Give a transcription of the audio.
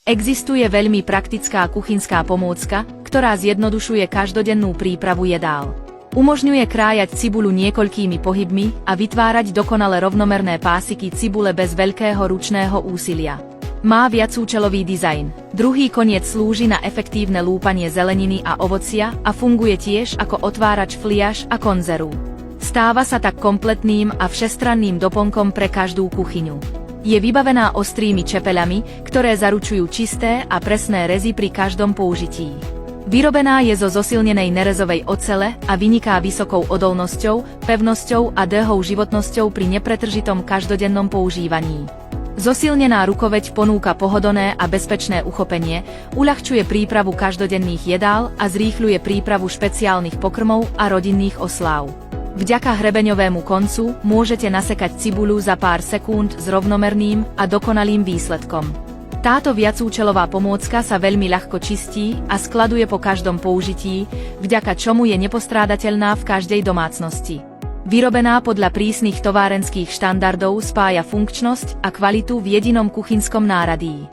Existuje veľmi praktická kuchynská pomôcka, ktorá zjednodušuje každodennú prípravu jedál. Umožňuje krájať cibuľu niekoľkými pohybmi a vytvárať dokonale rovnomerné pásiky cibule bez veľkého ručného úsilia. Má viacúčelový dizajn. Druhý koniec slúži na efektívne lúpanie zeleniny a ovocia a funguje tiež ako otvárač fliaš a konzervu. Stáva sa tak kompletným a všestranným doplnkom pre každú kuchyňu. Je vybavená ostrými čepeľami, ktoré zaručujú čisté a presné rezy pri každom použití. Vyrobená je zo zosilnenej nerezovej ocele a vyniká vysokou odolnosťou, pevnosťou a dlhou životnosťou pri nepretržitom každodennom používaní. Zosilnená rukoveď ponúka pohodlné a bezpečné uchopenie, uľahčuje prípravu každodenných jedál a zrýchľuje prípravu špeciálnych pokrmov a rodinných osláv. Vďaka hrebeňovému koncu môžete nasekať cibuľu za pár sekúnd s rovnomerným a dokonalým výsledkom. Táto viacúčelová pomôcka sa veľmi ľahko čistí a skladuje po každom použití, vďaka čomu je nepostrádateľná v každej domácnosti. Vyrobená podľa prísnych továrenských štandardov spája funkčnosť a kvalitu v jedinom kuchynskom náradí.